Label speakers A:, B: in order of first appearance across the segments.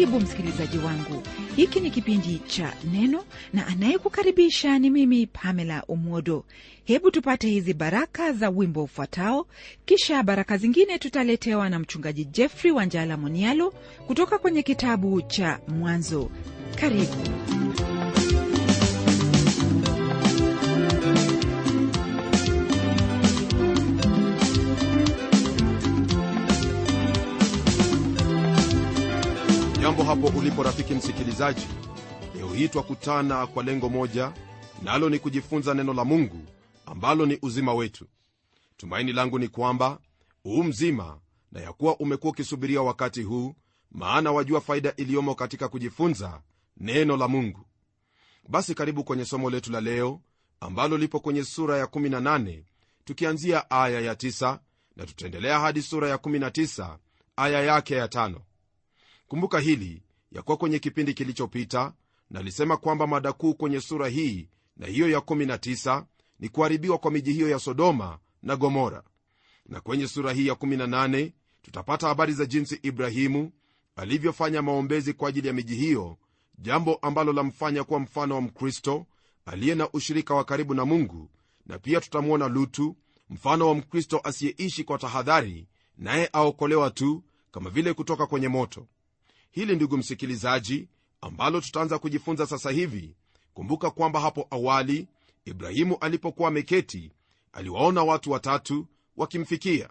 A: Karibu msikilizaji wangu, hiki ni kipindi cha Neno na anayekukaribisha ni mimi Pamela Umodo. Hebu tupate hizi baraka za wimbo ufuatao, kisha baraka zingine tutaletewa na mchungaji Jeffrey Wanjala Monialo kutoka kwenye kitabu cha Mwanzo. Karibu.
B: Jambo hapo ulipo rafiki msikilizaji, leo hii twakutana kwa lengo moja, nalo ni kujifunza neno la Mungu ambalo ni uzima wetu. Tumaini langu ni kwamba mzima na ya kuwa umekuwa ukisubiria wakati huu, maana wajua faida iliyomo katika kujifunza neno la Mungu. Basi karibu kwenye somo letu la leo ambalo lipo kwenye sura ya 18 tukianzia aya ya 9 na tutaendelea hadi sura ya 19 aya yake ya 5. Kumbuka hili ya kuwa kwenye kipindi kilichopita nalisema kwamba mada kuu kwenye sura hii na hiyo ya 19 ni kuharibiwa kwa miji hiyo ya Sodoma na Gomora. Na kwenye sura hii ya 18 tutapata habari za jinsi Ibrahimu alivyofanya maombezi kwa ajili ya miji hiyo, jambo ambalo lamfanya kuwa mfano wa Mkristo aliye na ushirika wa karibu na Mungu. Na pia tutamwona Lutu, mfano wa Mkristo asiyeishi kwa tahadhari, naye aokolewa tu kama vile kutoka kwenye moto. Hili ndugu msikilizaji ambalo tutaanza kujifunza sasa hivi. Kumbuka kwamba hapo awali Ibrahimu alipokuwa ameketi aliwaona watu watatu wakimfikia,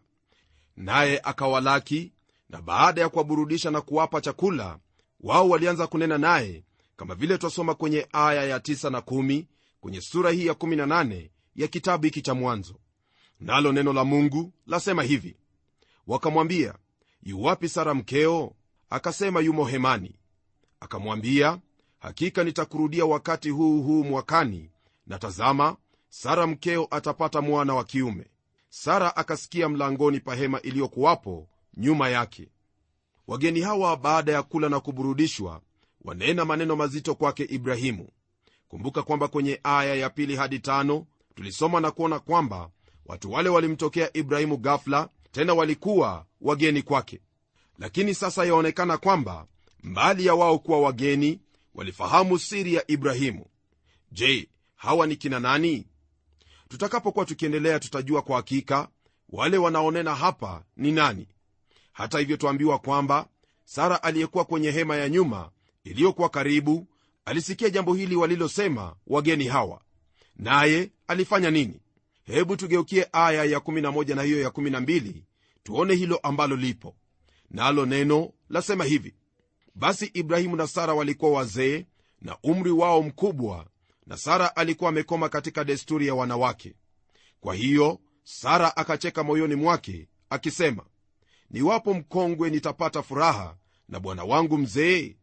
B: naye akawalaki, na baada ya kuwaburudisha na kuwapa chakula, wao walianza kunena naye, kama vile twasoma kwenye aya ya 9 na 10 kwenye sura hii ya 18 ya kitabu hiki cha Mwanzo. Nalo neno la Mungu lasema hivi: wakamwambia, yu wapi Sara mkeo? Akasema, yumo hemani. Akamwambia, hakika nitakurudia wakati huu mwakani, na tazama, Sara mkeo atapata mwana wa kiume. Sara akasikia mlangoni pa hema iliyokuwapo nyuma yake. Wageni hawa baada ya kula na kuburudishwa wanena maneno mazito kwake Ibrahimu. Kumbuka kwamba kwenye aya ya 2 hadi 5 tulisoma na kuona kwamba watu wale walimtokea Ibrahimu ghafla, tena walikuwa wageni kwake. Lakini sasa yaonekana kwamba mbali ya wao kuwa wageni, walifahamu siri ya Ibrahimu. Je, hawa ni kina nani? Tutakapokuwa tukiendelea tutajua kwa hakika wale wanaonena hapa ni nani. Hata hivyo tuambiwa kwamba Sara aliyekuwa kwenye hema ya nyuma iliyokuwa karibu alisikia jambo hili walilosema wageni hawa, naye alifanya nini? Hebu tugeukie aya ya 11 na hiyo ya 12 tuone hilo ambalo lipo. Nalo neno lasema hivi: basi Ibrahimu na Sara walikuwa wazee na umri wao mkubwa, na Sara alikuwa amekoma katika desturi ya wanawake. Kwa hiyo Sara akacheka moyoni mwake akisema, niwapo mkongwe nitapata furaha na bwana wangu mzee?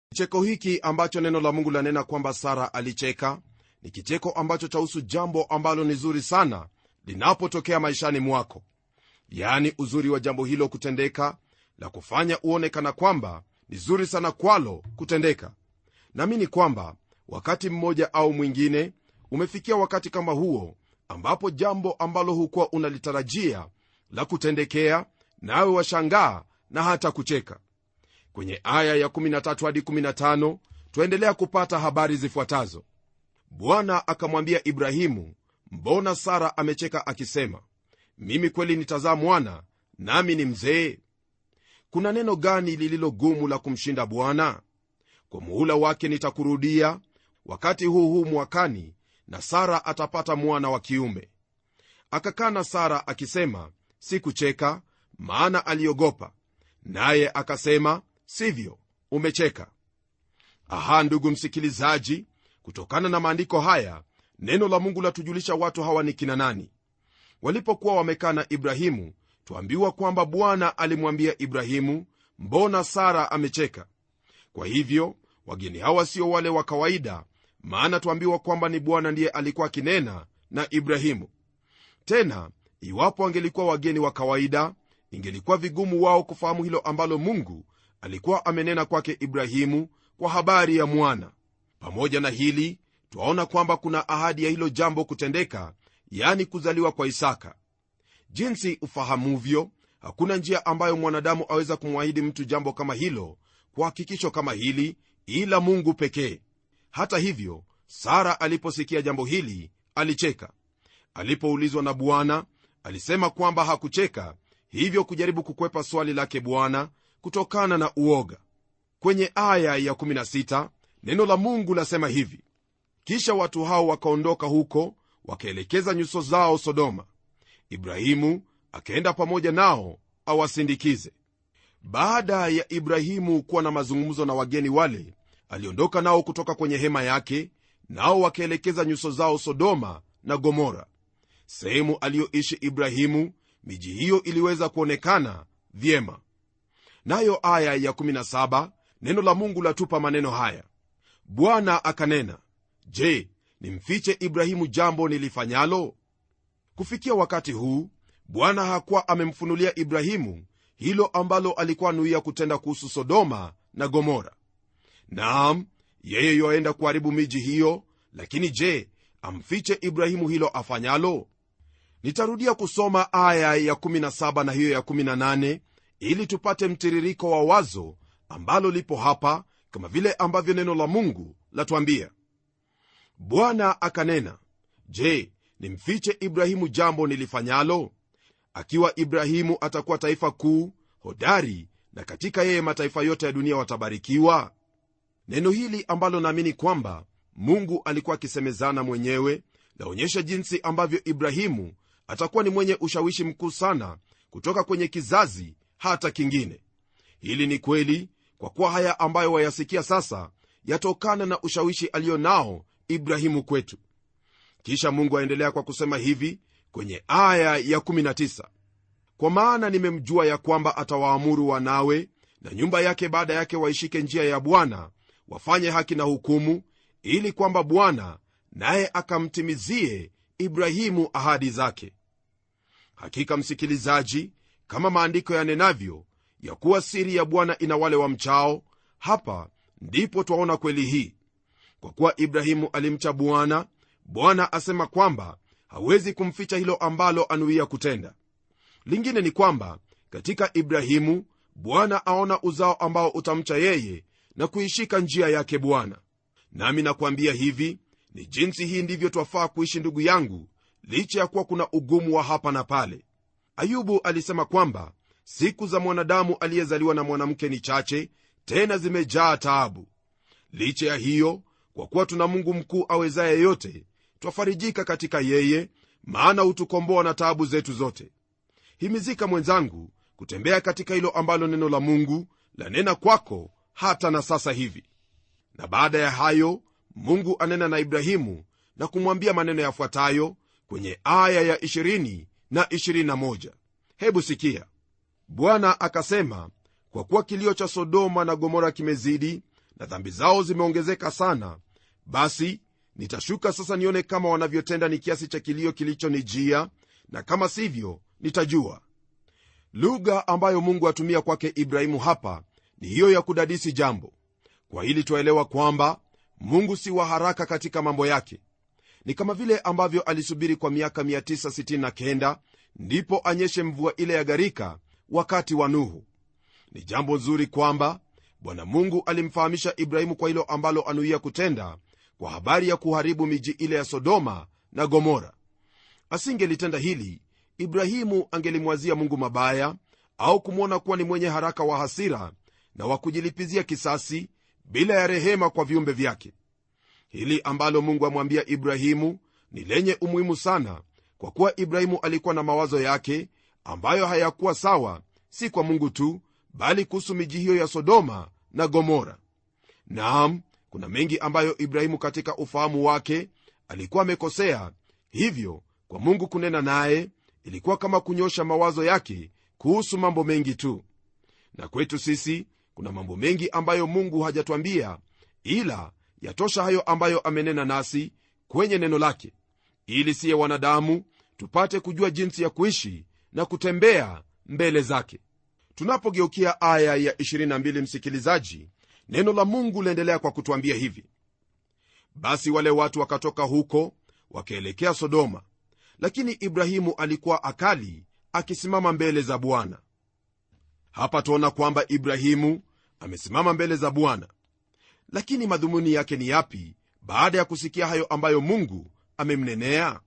B: Kicheko hiki ambacho neno la Mungu lanena kwamba Sara alicheka ni kicheko ambacho chahusu jambo ambalo ni zuri sana linapotokea maishani mwako, yaani uzuri wa jambo hilo kutendeka, la kufanya uone kana kwamba ni zuri sana kwalo kutendeka. Naamini kwamba wakati mmoja au mwingine umefikia wakati kama huo, ambapo jambo ambalo hukuwa unalitarajia la kutendekea, nawe washangaa na hata kucheka. Kwenye aya ya 13 hadi 15 tuendelea kupata habari zifuatazo. Bwana akamwambia Ibrahimu, mbona Sara amecheka akisema, mimi kweli nitazaa mwana nami ni mzee? Kuna neno gani lililo gumu la kumshinda Bwana? Kwa muhula wake nitakurudia wakati huu mwakani, na Sara atapata mwana wa kiume. Akakana Sara akisema, sikucheka, maana aliogopa. Naye akasema, sivyo, umecheka. Aha, ndugu msikilizaji, kutokana na maandiko haya neno la Mungu latujulisha watu hawa ni kina nani. Walipokuwa wamekaa na Ibrahimu, tuambiwa kwamba Bwana alimwambia Ibrahimu, mbona Sara amecheka? Kwa hivyo wageni hawa sio wale wa kawaida, maana tuambiwa kwamba ni Bwana ndiye alikuwa akinena na Ibrahimu. Tena iwapo angelikuwa wageni wa kawaida, ingelikuwa vigumu wao kufahamu hilo ambalo Mungu alikuwa amenena kwake Ibrahimu kwa habari ya mwana. Pamoja na hili, twaona kwamba kuna ahadi ya hilo jambo kutendeka, yani kuzaliwa kwa Isaka. Jinsi ufahamuvyo, hakuna njia ambayo mwanadamu aweza kumwahidi mtu jambo kama hilo, kwa hakikisho kama hili ila Mungu pekee. Hata hivyo, Sara aliposikia jambo hili alicheka. Alipoulizwa na Bwana, alisema kwamba hakucheka, hivyo kujaribu kukwepa swali lake Bwana kutokana na uoga. Kwenye aya ya 16 neno la Mungu lasema hivi: kisha watu hao wakaondoka huko wakaelekeza nyuso zao Sodoma. Ibrahimu akaenda pamoja nao awasindikize. Baada ya Ibrahimu kuwa na mazungumzo na wageni wale, aliondoka nao kutoka kwenye hema yake, nao wakaelekeza nyuso zao Sodoma na Gomora. Sehemu aliyoishi Ibrahimu, miji hiyo iliweza kuonekana vyema. Nayo aya ya 17 neno la Mungu latupa maneno haya: Bwana akanena, je, nimfiche Ibrahimu jambo nilifanyalo? Kufikia wakati huu Bwana hakuwa amemfunulia Ibrahimu hilo ambalo alikuwa anuia kutenda kuhusu Sodoma na Gomora. Naam, yeye yoenda kuharibu miji hiyo, lakini je, amfiche Ibrahimu hilo afanyalo? Nitarudia kusoma aya ya 17 na hiyo ya 18 ili tupate mtiririko wa wazo ambalo lipo hapa, kama vile ambavyo neno la Mungu latuambia. Bwana akanena, je, nimfiche Ibrahimu jambo nilifanyalo? Akiwa Ibrahimu atakuwa taifa kuu hodari, na katika yeye mataifa yote ya dunia watabarikiwa. Neno hili ambalo naamini kwamba Mungu alikuwa akisemezana mwenyewe laonyesha jinsi ambavyo Ibrahimu atakuwa ni mwenye ushawishi mkuu sana kutoka kwenye kizazi hata kingine. Hili ni kweli kwa kuwa haya ambayo wayasikia sasa yatokana na ushawishi alio nao Ibrahimu kwetu. Kisha Mungu aendelea kwa kusema hivi kwenye aya ya 19: kwa maana nimemjua ya kwamba atawaamuru wanawe na nyumba yake baada yake waishike njia ya Bwana, wafanye haki na hukumu, ili kwamba Bwana naye akamtimizie Ibrahimu ahadi zake. Hakika msikilizaji, kama maandiko yanenavyo ya kuwa siri ya Bwana ina wale wamchao, hapa ndipo twaona kweli hii. Kwa kuwa Ibrahimu alimcha Bwana, Bwana asema kwamba hawezi kumficha hilo ambalo anuia kutenda. Lingine ni kwamba katika Ibrahimu Bwana aona uzao ambao utamcha yeye na kuishika njia yake Bwana. Nami nakwambia hivi, ni jinsi hii ndivyo twafaa kuishi ndugu yangu, licha ya kuwa kuna ugumu wa hapa na pale. Ayubu alisema kwamba siku za mwanadamu aliyezaliwa na mwanamke ni chache, tena zimejaa taabu. Licha ya hiyo, kwa kuwa tuna Mungu mkuu awezaye yote, twafarijika katika yeye, maana hutukomboa na taabu zetu zote. Himizika mwenzangu kutembea katika hilo ambalo neno la Mungu lanena kwako hata na sasa hivi. Na baada ya hayo Mungu anena na Ibrahimu na kumwambia maneno yafuatayo kwenye aya ya 20 na 21. Hebu sikia. Bwana akasema, kwa kuwa kilio cha Sodoma na Gomora kimezidi na dhambi zao zimeongezeka sana, basi nitashuka sasa nione kama wanavyotenda ni kiasi cha kilio kilichonijia, na kama sivyo nitajua. Lugha ambayo Mungu atumia kwake Ibrahimu hapa ni hiyo ya kudadisi jambo. Kwa hili twaelewa kwamba Mungu si wa haraka katika mambo yake. Ni kama vile ambavyo alisubiri kwa miaka 969 ndipo anyeshe mvua ile ya gharika wakati wa Nuhu. Ni jambo nzuri kwamba Bwana Mungu alimfahamisha Ibrahimu kwa hilo ambalo anuia kutenda, kwa habari ya kuharibu miji ile ya Sodoma na Gomora. Asingelitenda hili, Ibrahimu angelimwazia Mungu mabaya au kumwona kuwa ni mwenye haraka wa hasira na wa kujilipizia kisasi bila ya rehema kwa viumbe vyake. Hili ambalo Mungu amwambia Ibrahimu ni lenye umuhimu sana, kwa kuwa Ibrahimu alikuwa na mawazo yake ambayo hayakuwa sawa, si kwa Mungu tu, bali kuhusu miji hiyo ya Sodoma na Gomora. Naam, kuna mengi ambayo Ibrahimu katika ufahamu wake alikuwa amekosea, hivyo kwa Mungu kunena naye ilikuwa kama kunyosha mawazo yake kuhusu mambo mengi tu. Na kwetu sisi kuna mambo mengi ambayo Mungu hajatuambia, ila yatosha hayo ambayo amenena nasi kwenye neno lake, ili siye wanadamu tupate kujua jinsi ya kuishi na kutembea mbele zake. Tunapogeukia aya ya 22, msikilizaji, neno la Mungu laendelea kwa kutuambia hivi: basi wale watu wakatoka huko wakaelekea Sodoma, lakini Ibrahimu alikuwa akali akisimama mbele za Bwana. Hapa tuona kwamba Ibrahimu amesimama mbele za Bwana. Lakini madhumuni yake ni yapi baada ya kusikia hayo ambayo Mungu amemnenea?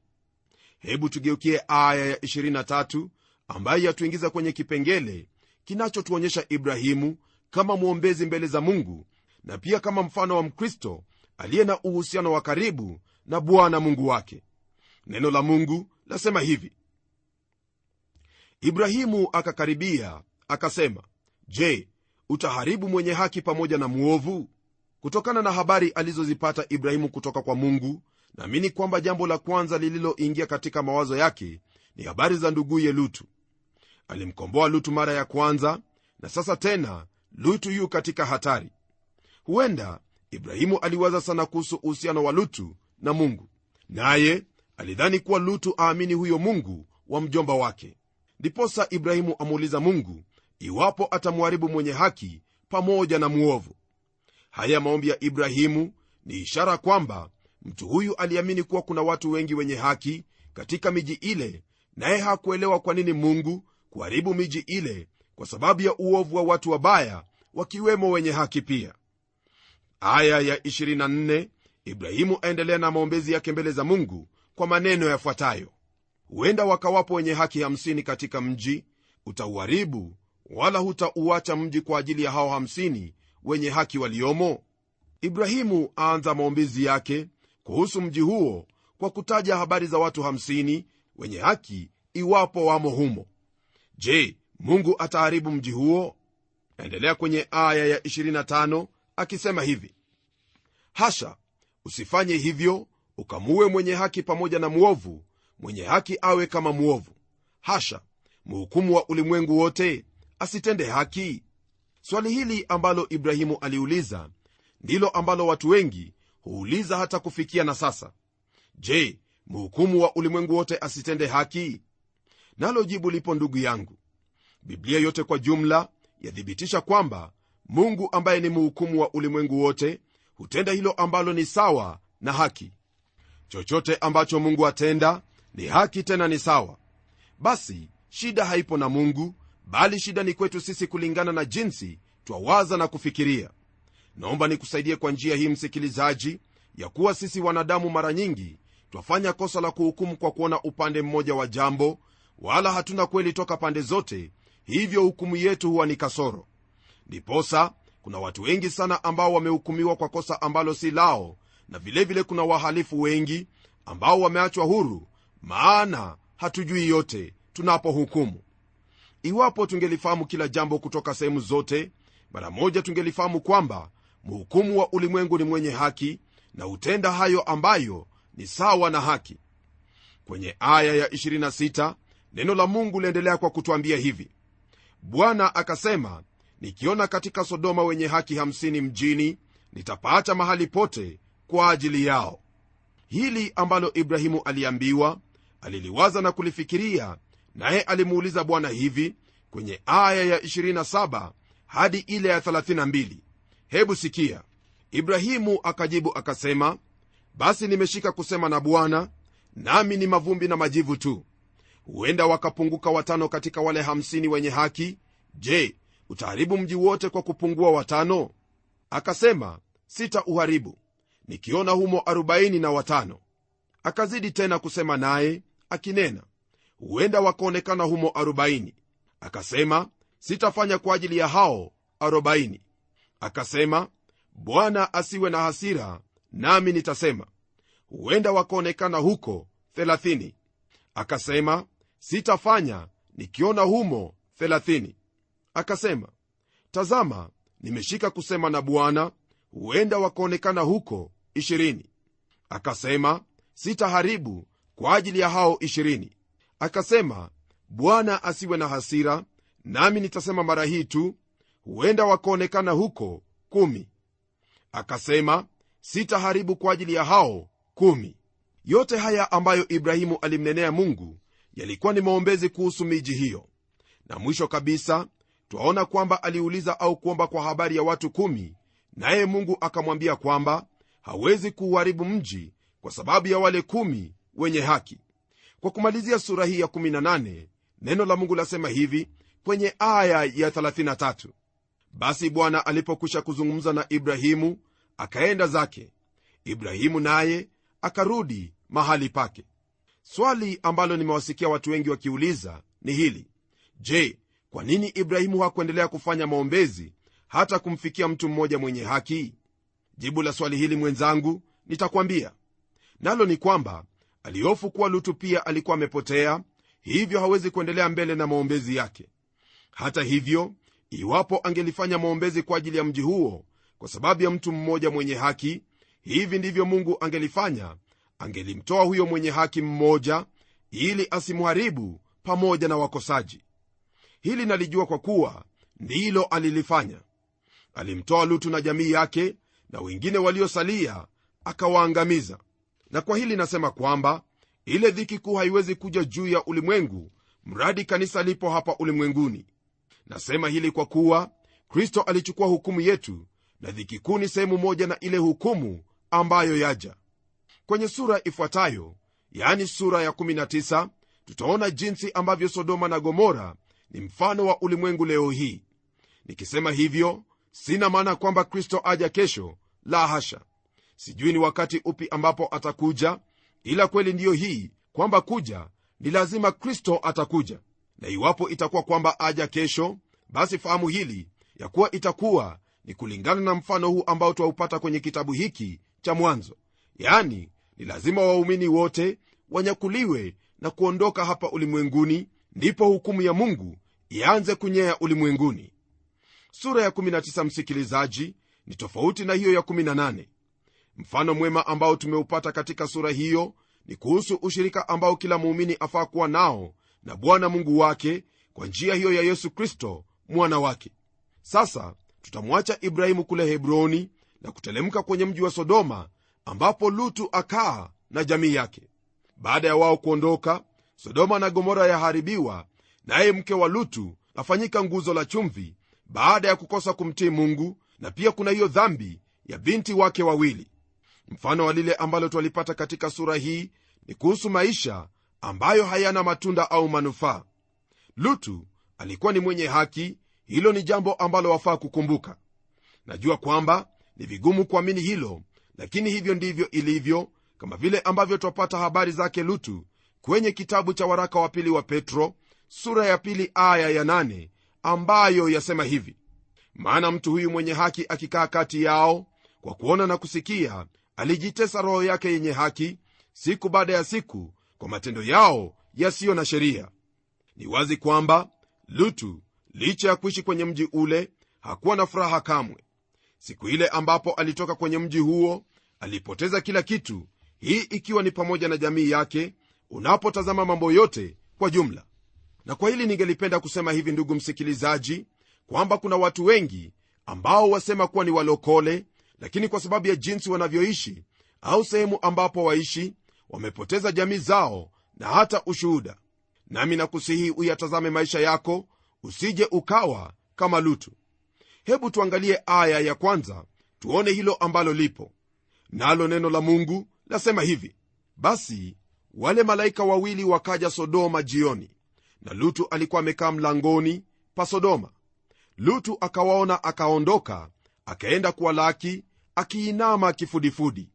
B: Hebu tugeukie aya ya 23 ambayo yatuingiza kwenye kipengele kinachotuonyesha Ibrahimu kama mwombezi mbele za Mungu, na pia kama mfano wa Mkristo aliye na uhusiano wa karibu na Bwana Mungu wake. Neno la Mungu lasema hivi: Ibrahimu akakaribia akasema, je, utaharibu mwenye haki pamoja na muovu? Kutokana na habari alizozipata Ibrahimu kutoka kwa Mungu, naamini kwamba jambo la kwanza lililoingia katika mawazo yake ni habari za nduguye Lutu. Alimkomboa Lutu mara ya kwanza, na sasa tena Lutu yu katika hatari. Huenda Ibrahimu aliwaza sana kuhusu uhusiano wa Lutu na Mungu, naye alidhani kuwa Lutu aamini huyo Mungu wa mjomba wake. Ndiposa Ibrahimu amuuliza Mungu iwapo atamharibu mwenye haki pamoja na muovu. Haya maombi ya Ibrahimu ni ishara kwamba mtu huyu aliamini kuwa kuna watu wengi wenye haki katika miji ile, naye hakuelewa kwa nini Mungu kuharibu miji ile kwa sababu ya uovu wa watu wabaya, wakiwemo wenye haki pia. Aya ya 24, Ibrahimu aendelea na maombezi yake mbele za Mungu kwa maneno yafuatayo: huenda wakawapo wenye haki 50 katika mji, utauharibu wala hutauacha mji kwa ajili ya hao 50 wenye haki waliomo? Ibrahimu aanza maombezi yake kuhusu mji huo kwa kutaja habari za watu 50 wenye haki iwapo wamo humo. Je, Mungu ataharibu mji huo? Endelea kwenye aya ya 25 akisema hivi: hasha, usifanye hivyo ukamue mwenye haki pamoja na muovu, mwenye haki awe kama muovu. Hasha, mhukumu wa ulimwengu wote asitende haki? Swali hili ambalo Ibrahimu aliuliza ndilo ambalo watu wengi huuliza hata kufikia na sasa. Je, mhukumu wa ulimwengu wote asitende haki? Nalo jibu lipo, ndugu yangu. Biblia yote kwa jumla yathibitisha kwamba Mungu ambaye ni mhukumu wa ulimwengu wote hutenda hilo ambalo ni sawa na haki. Chochote ambacho Mungu atenda ni haki, tena ni sawa. Basi shida haipo na Mungu, bali shida ni kwetu sisi kulingana na jinsi twawaza na kufikiria. Naomba nikusaidie kwa njia hii, msikilizaji, ya kuwa sisi wanadamu mara nyingi twafanya kosa la kuhukumu kwa kuona upande mmoja wa jambo, wala hatuna kweli toka pande zote, hivyo hukumu yetu huwa ni kasoro. Ndiposa kuna watu wengi sana ambao wamehukumiwa kwa kosa ambalo si lao, na vilevile kuna wahalifu wengi ambao wameachwa huru, maana hatujui yote tunapohukumu. Iwapo tungelifahamu kila jambo kutoka sehemu zote, mara moja tungelifahamu kwamba mhukumu wa ulimwengu ni mwenye haki na hutenda hayo ambayo ni sawa na haki. Kwenye aya ya 26 neno la Mungu liendelea kwa kutuambia hivi: Bwana akasema, nikiona katika Sodoma wenye haki 50 mjini, nitapaacha mahali pote kwa ajili yao. Hili ambalo Ibrahimu aliambiwa aliliwaza na kulifikiria, naye alimuuliza Bwana hivi kwenye aya ya 27 hadi ile ya 32. Hebu sikia. Ibrahimu akajibu akasema, basi nimeshika kusema na Bwana, nami ni mavumbi na majivu tu. Huenda wakapunguka 5 katika wale 50 wenye haki. Je, utaharibu mji wote kwa kupungua 5? Akasema, sitauharibu, nikiona humo 45. Akazidi tena kusema naye akinena, huenda wakaonekana humo 40. Akasema, sitafanya kwa ajili ya hao 40. Akasema, Bwana asiwe na hasira, nami nitasema, huenda wakaonekana huko 30. Akasema, sitafanya, nikiona humo 30. Akasema, tazama, nimeshika kusema na Bwana, huenda wakaonekana huko 20. Akasema, sitaharibu kwa ajili ya hao 20. Akasema, Bwana asiwe na hasira, nami nitasema mara hii tu, huenda wakaonekana huko 10. Akasema, sitaharibu kwa ajili ya hao 10. Yote haya ambayo Ibrahimu alimnenea Mungu yalikuwa ni maombezi kuhusu miji hiyo. Na mwisho kabisa twaona kwamba aliuliza au kuomba kwa habari ya watu 10, naye Mungu akamwambia kwamba hawezi kuuharibu mji kwa sababu ya wale 10 wenye haki. Kwa kumalizia sura hii ya 18, neno la Mungu lasema hivi kwenye aya ya 33: Basi Bwana alipokwisha kuzungumza na Ibrahimu, akaenda zake. Ibrahimu naye akarudi mahali pake. Swali ambalo nimewasikia watu wengi wakiuliza ni hili: je, kwa nini Ibrahimu hakuendelea kufanya maombezi hata kumfikia mtu mmoja mwenye haki? Jibu la swali hili mwenzangu nitakwambia, nalo ni kwamba alihofu kuwa Lutu pia alikuwa amepotea, hivyo hawezi kuendelea mbele na maombezi yake. Hata hivyo, iwapo angelifanya maombezi kwa ajili ya mji huo kwa sababu ya mtu mmoja mwenye haki, hivi ndivyo Mungu angelifanya: angelimtoa huyo mwenye haki mmoja ili asimuharibu pamoja na wakosaji. Hili nalijua kwa kuwa ndilo alilifanya. Alimtoa Lutu na jamii yake na wengine waliosalia akawaangamiza. Na kwa hili nasema kwamba ile dhiki kuu haiwezi kuja juu ya ulimwengu mradi kanisa lipo hapa ulimwenguni. Nasema hili kwa kuwa Kristo alichukua hukumu yetu, na dhiki kuu ni sehemu moja na ile hukumu ambayo yaja. Kwenye sura ifuatayo, yani sura ya 19, tutaona jinsi ambavyo Sodoma na Gomora ni mfano wa ulimwengu leo hii. Nikisema hivyo, sina maana kwamba Kristo aja kesho, la hasha. Sijui ni wakati upi ambapo atakuja, ila kweli ndiyo hii kwamba kuja ni lazima Kristo atakuja. Na iwapo itakuwa kwamba aja kesho, basi fahamu hili ya kuwa itakuwa ni kulingana na mfano huu ambao twaupata kwenye kitabu hiki cha Mwanzo, yani ni lazima waumini wote wanyakuliwe na kuondoka hapa ulimwenguni, ndipo hukumu ya Mungu ianze kunyea ulimwenguni. Sura ya 19, msikilizaji, ni tofauti na hiyo ya 18. Mfano mwema ambao tumeupata katika sura hiyo ni kuhusu ushirika ambao kila muumini afaa kuwa nao na Bwana Mungu wake kwa njia hiyo ya Yesu Kristo mwana wake. Sasa tutamwacha Ibrahimu kule Hebroni na kutelemka kwenye mji wa Sodoma ambapo Lutu akaa na jamii yake. Baada ya wao kuondoka, Sodoma na Gomora yaharibiwa, naye mke wa Lutu afanyika nguzo la chumvi baada ya kukosa kumtii Mungu, na pia kuna hiyo dhambi ya binti wake wawili. Mfano wa lile ambalo twalipata katika sura hii ni kuhusu maisha ambayo hayana matunda au manufaa. Lutu alikuwa ni mwenye haki, hilo ni jambo ambalo wafaa kukumbuka. Najua kwamba ni vigumu kuamini hilo, lakini hivyo ndivyo ilivyo, kama vile ambavyo twapata habari zake Lutu kwenye kitabu cha waraka wa pili wa Petro sura ya 2 aya ya 8, ambayo yasema hivi: maana mtu huyu mwenye haki akikaa kati yao, kwa kuona na kusikia, alijitesa roho yake yenye haki siku baada ya siku kwa matendo yao yasiyo na sheria. Ni wazi kwamba Lutu, licha ya kuishi kwenye mji ule, hakuwa na furaha kamwe. Siku ile ambapo alitoka kwenye mji huo, alipoteza kila kitu, hii ikiwa ni pamoja na jamii yake, unapotazama mambo yote kwa jumla. Na kwa hili ningelipenda kusema hivi, ndugu msikilizaji, kwamba kuna watu wengi ambao wasema kuwa ni walokole, lakini kwa sababu ya jinsi wanavyoishi au sehemu ambapo waishi, wamepoteza jamii zao na hata ushuhuda. Nami nakusihi uyatazame maisha yako, usije ukawa kama Lutu. Hebu tuangalie aya ya kwanza, tuone hilo ambalo lipo. Nalo neno la Mungu lasema hivi: basi wale malaika wawili wakaja Sodoma jioni, na Lutu alikuwa amekaa mlangoni pa Sodoma. Lutu akawaona, akaondoka, akaenda kuwalaki, akiinama kifudifudi.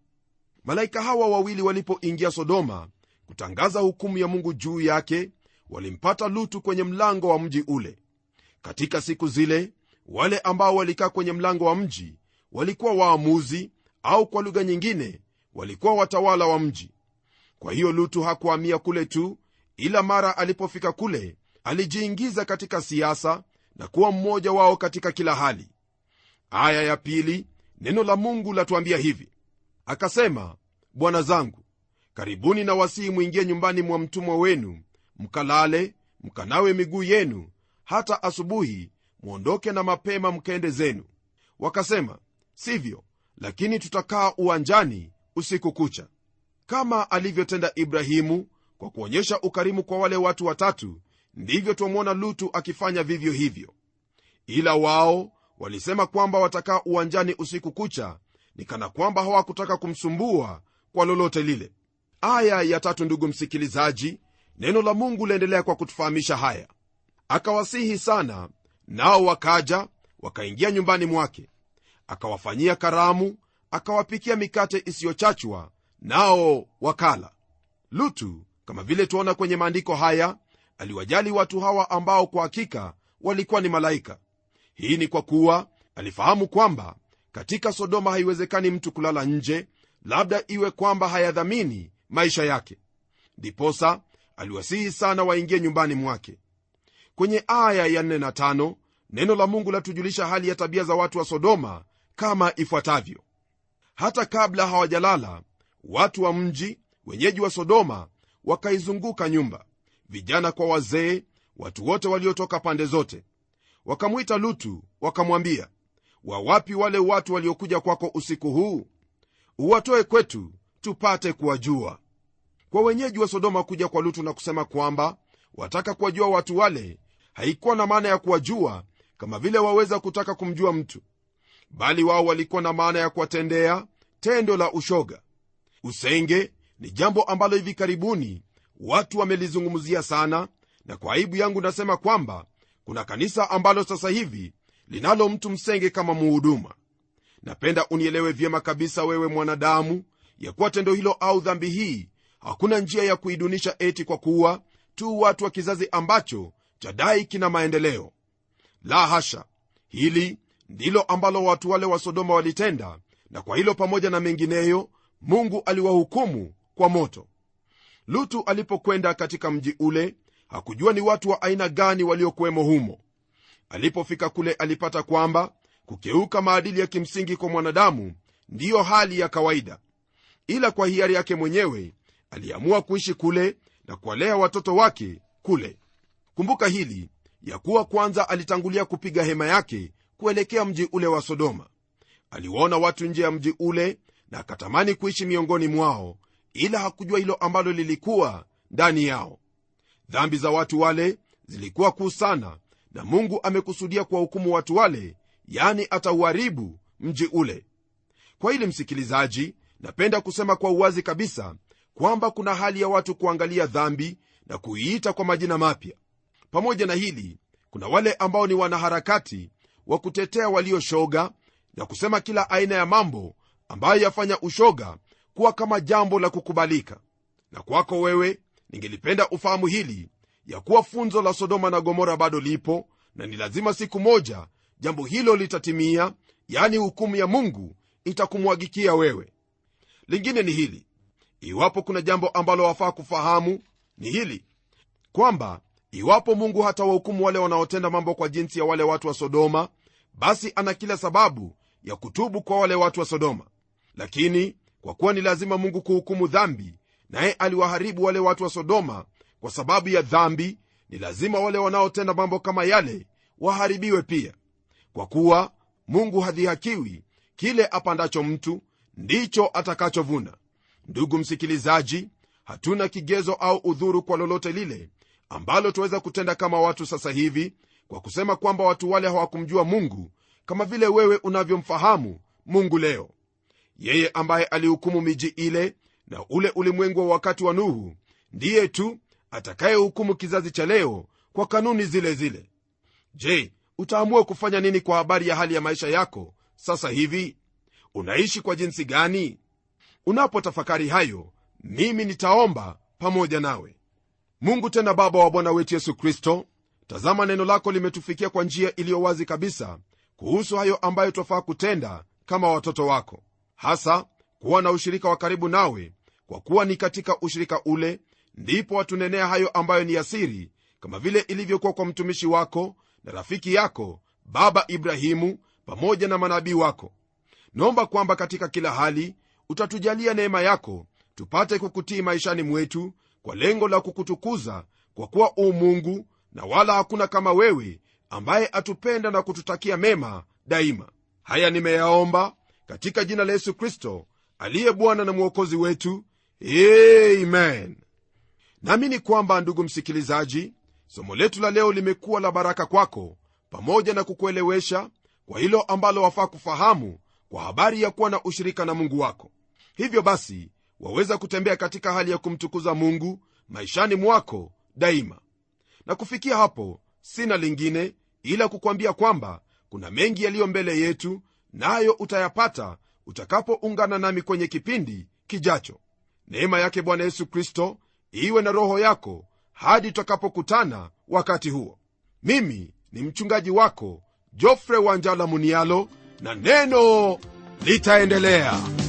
B: Malaika hawa wawili walipoingia Sodoma kutangaza hukumu ya Mungu juu yake, walimpata Lutu kwenye mlango wa mji ule. Katika siku zile, wale ambao walikaa kwenye mlango wa mji walikuwa waamuzi, au kwa lugha nyingine walikuwa watawala wa mji. Kwa hiyo Lutu hakuhamia kule tu, ila mara alipofika kule alijiingiza katika siasa na kuwa mmoja wao katika kila hali. Aya ya 2, neno la Mungu latuambia hivi: akasema, bwana zangu, karibuni na wasihi mwingie nyumbani mwa mtumwa wenu, mkalale, mkanawe miguu yenu, hata asubuhi muondoke na mapema mkaende zenu. Wakasema, sivyo, lakini tutakaa uwanjani usiku kucha. Kama alivyotenda Ibrahimu kwa kuonyesha ukarimu kwa wale watu watatu, ndivyo twamwona Lutu akifanya vivyo hivyo. Ila wao walisema kwamba watakaa uwanjani usiku kucha, ni kana kwamba hawakutaka kumsumbua kwa lolote lile. Aya ya 3, ndugu msikilizaji, neno la Mungu laendelea kwa kutufahamisha haya: akawasihi sana, nao wakaja wakaingia nyumbani mwake, akawafanyia karamu, akawapikia mikate isiyochachwa, nao wakala. Lutu, kama vile tuona kwenye maandiko haya, aliwajali watu hawa ambao kwa hakika walikuwa ni malaika. Hii ni kwa kuwa alifahamu kwamba katika Sodoma haiwezekani mtu kulala nje, labda iwe kwamba hayadhamini maisha yake. Ndiposa aliwasihi sana waingie nyumbani mwake. Kwenye aya ya 4 na 5 neno la Mungu latujulisha hali ya tabia za watu wa Sodoma kama ifuatavyo: hata kabla hawajalala, watu wa mji, wenyeji wa Sodoma, wakaizunguka nyumba, vijana kwa wazee, watu wote waliotoka pande zote. Wakamwita Lutu, wakamwambia, wawapi wale watu waliokuja kwako usiku huu? Uwatoe kwetu tupate kuwajua. Kwa wenyeji wa Sodoma kuja kwa Lutu na kusema kwamba wataka kuwajua watu wale, haikuwa na maana ya kuwajua kama vile waweza kutaka kumjua mtu, bali wao walikuwa na maana ya kuwatendea tendo la ushoga. Usenge ni jambo ambalo hivi karibuni watu wamelizungumzia sana, na kwa aibu yangu nasema kwamba kuna kanisa ambalo sasa hivi linalo mtu msenge kama muhuduma. Napenda unielewe vyema kabisa, wewe mwanadamu, ya kuwa tendo hilo au dhambi hii hakuna njia ya kuidunisha eti kwa kuwa tu watu wa kizazi ambacho chadai kina maendeleo. La hasha, hili ndilo ambalo watu wale wa Sodoma walitenda, na kwa hilo pamoja na mengineyo Mungu aliwahukumu kwa moto. Lutu alipokwenda katika mji ule, hakujua ni watu wa aina gani waliokuwemo humo. Alipofika kule, alipata kwamba kukeuka maadili ya kimsingi kwa mwanadamu ndiyo hali ya kawaida, ila kwa hiari yake mwenyewe aliamua kuishi kule na kuwalea watoto wake kule. Kumbuka hili ya kuwa kwanza alitangulia kupiga hema yake kuelekea mji ule wa Sodoma. Aliwaona watu nje ya mji ule na akatamani kuishi miongoni mwao, ila hakujua hilo ambalo lilikuwa ndani yao. Dhambi za watu wale zilikuwa kuu sana, na Mungu amekusudia kuwahukumu watu wale, yani atauharibu mji ule. Kwa hili msikilizaji, napenda kusema kwa uwazi kabisa kwamba kuna hali ya watu kuangalia dhambi na kuiita kwa majina mapya. Pamoja na hili, kuna wale ambao ni wanaharakati wa kutetea walioshoga na kusema kila aina ya mambo ambayo yafanya ushoga kuwa kama jambo la kukubalika. Na kwako wewe, ningelipenda ufahamu hili ya kuwa funzo la Sodoma na Gomora bado lipo, na ni lazima siku moja jambo hilo litatimia, yani hukumu ya Mungu itakumwagikia wewe. Lingine ni hili, iwapo kuna jambo ambalo wafaa kufahamu ni hili, kwamba iwapo Mungu hata wahukumu wale wanaotenda mambo kwa jinsi ya wale watu wa Sodoma, basi ana kila sababu ya kutubu kwa wale watu wa Sodoma. Lakini kwa kuwa ni lazima Mungu kuhukumu dhambi, naye aliwaharibu wale watu wa Sodoma kwa sababu ya dhambi, ni lazima wale wanaotenda mambo kama yale waharibiwe pia. Kwa kuwa Mungu hadhihakiwi, kile apandacho mtu ndicho atakachovuna. Ndugu msikilizaji, hatuna kigezo au udhuru kwa lolote lile ambalo tuweza kutenda kama watu sasa hivi, kwa kusema kwamba watu wale hawakumjua Mungu kama vile wewe unavyomfahamu Mungu leo. Yeye ambaye alihukumu miji ile na ule ulimwengu wa wakati wa Nuhu, ndiye tu atakayehukumu kizazi cha leo kwa kanuni zile zile. Je, utaamua kufanya nini kwa habari ya hali ya maisha yako sasa hivi? Unaishi kwa jinsi gani? Unapotafakari hayo, mimi nitaomba pamoja nawe. Mungu tena Baba wa Bwana wetu Yesu Kristo, tazama neno lako limetufikia kwa njia iliyo wazi kabisa kuhusu hayo ambayo twafaa kutenda kama watoto wako, hasa kuwa na ushirika wa karibu nawe, kwa kuwa ni katika ushirika ule ndipo watunenea hayo ambayo ni asiri, kama vile ilivyokuwa kwa mtumishi wako na rafiki yako baba Ibrahimu pamoja na manabii wako. Naomba kwamba katika kila hali utatujalia neema yako, tupate kukutii maishani mwetu kwa lengo la kukutukuza, kwa kuwa u Mungu na wala hakuna kama wewe, ambaye atupenda na kututakia mema daima. Haya nimeyaomba katika jina la Yesu Kristo aliye Bwana na Mwokozi wetu, amen. Naamini kwamba ndugu msikilizaji, somo letu la leo limekuwa la baraka kwako, pamoja na kukuelewesha kwa hilo ambalo wafaa kufahamu kwa habari ya kuwa na ushirika na Mungu wako. Hivyo basi waweza kutembea katika hali ya kumtukuza Mungu maishani mwako daima. Na kufikia hapo, sina lingine ila kukwambia kwamba kuna mengi yaliyo mbele yetu, nayo utayapata utakapoungana nami kwenye kipindi kijacho. Neema yake Bwana Yesu Kristo iwe na roho yako hadi tutakapokutana wakati huo. Mimi ni mchungaji wako Geoffrey Wanjala Munialo, na neno litaendelea.